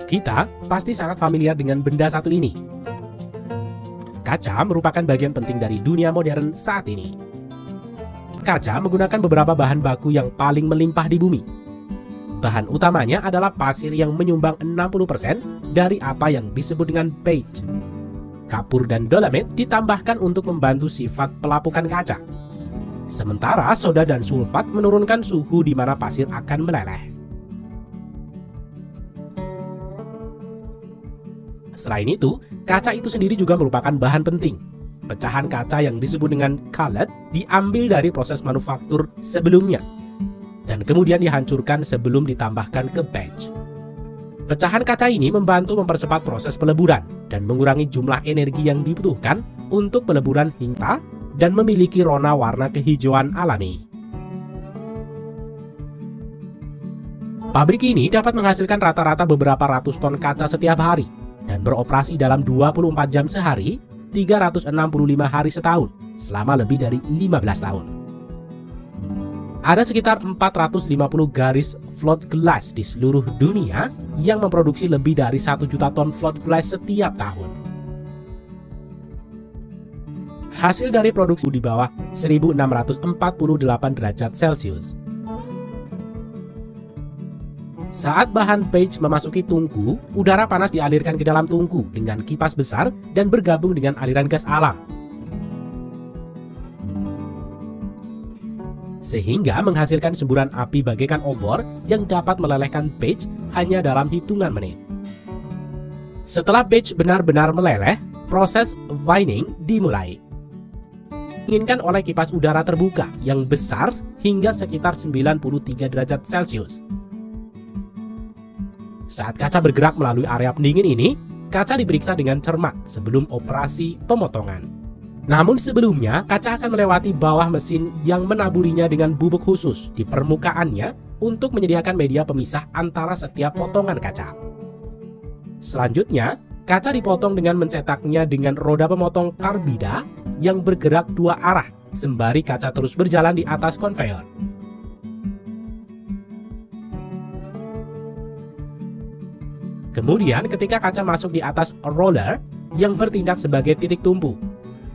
Kita pasti sangat familiar dengan benda satu ini. Kaca merupakan bagian penting dari dunia modern saat ini. Kaca menggunakan beberapa bahan baku yang paling melimpah di bumi. Bahan utamanya adalah pasir yang menyumbang 60% dari apa yang disebut dengan beige. Kapur dan dolomit ditambahkan untuk membantu sifat pelapukan kaca. Sementara soda dan sulfat menurunkan suhu di mana pasir akan meleleh. Selain itu, kaca itu sendiri juga merupakan bahan penting. Pecahan kaca yang disebut dengan cullet diambil dari proses manufaktur sebelumnya dan kemudian dihancurkan sebelum ditambahkan ke batch. Pecahan kaca ini membantu mempercepat proses peleburan dan mengurangi jumlah energi yang dibutuhkan untuk peleburan hingga dan memiliki rona warna kehijauan alami. Pabrik ini dapat menghasilkan rata-rata beberapa ratus ton kaca setiap hari dan beroperasi dalam 24 jam sehari, 365 hari setahun, selama lebih dari 15 tahun. Ada sekitar 450 garis float glass di seluruh dunia yang memproduksi lebih dari 1 juta ton float glass setiap tahun. Hasil dari produksi di bawah 1648 derajat Celcius. Saat bahan beige memasuki tungku, udara panas dialirkan ke dalam tungku dengan kipas besar dan bergabung dengan aliran gas alam. Sehingga menghasilkan semburan api bagaikan obor yang dapat melelehkan beige hanya dalam hitungan menit. Setelah beige benar-benar meleleh, proses vining dimulai. Diinginkan oleh kipas udara terbuka yang besar hingga sekitar 93 derajat Celcius. Saat kaca bergerak melalui area pendingin ini, kaca diperiksa dengan cermat sebelum operasi pemotongan. Namun sebelumnya, kaca akan melewati bawah mesin yang menaburinya dengan bubuk khusus di permukaannya untuk menyediakan media pemisah antara setiap potongan kaca. Selanjutnya, kaca dipotong dengan mencetaknya dengan roda pemotong karbida yang bergerak dua arah, sembari kaca terus berjalan di atas konveyor. Kemudian ketika kaca masuk di atas roller yang bertindak sebagai titik tumpu,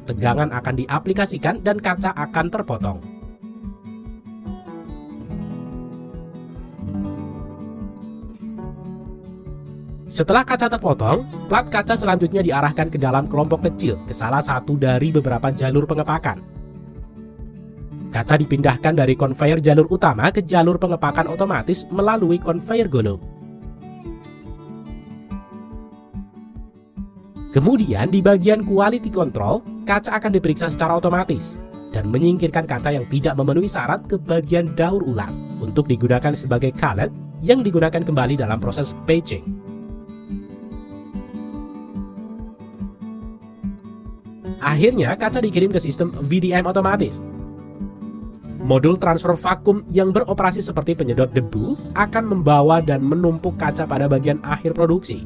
tegangan akan diaplikasikan dan kaca akan terpotong. Setelah kaca terpotong, plat kaca selanjutnya diarahkan ke dalam kelompok kecil ke salah satu dari beberapa jalur pengepakan. Kaca dipindahkan dari konveyor jalur utama ke jalur pengepakan otomatis melalui konveyor golo. Kemudian di bagian quality control, kaca akan diperiksa secara otomatis dan menyingkirkan kaca yang tidak memenuhi syarat ke bagian daur ulang untuk digunakan sebagai cullet yang digunakan kembali dalam proses batching. Akhirnya kaca dikirim ke sistem VDM otomatis. Modul transfer vakum yang beroperasi seperti penyedot debu akan membawa dan menumpuk kaca pada bagian akhir produksi.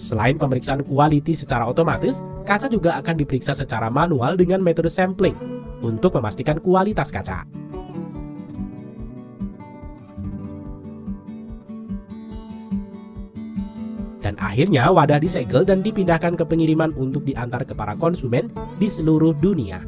Selain pemeriksaan quality secara otomatis, kaca juga akan diperiksa secara manual dengan metode sampling untuk memastikan kualitas kaca. Dan akhirnya wadah disegel dan dipindahkan ke pengiriman untuk diantar ke para konsumen di seluruh dunia.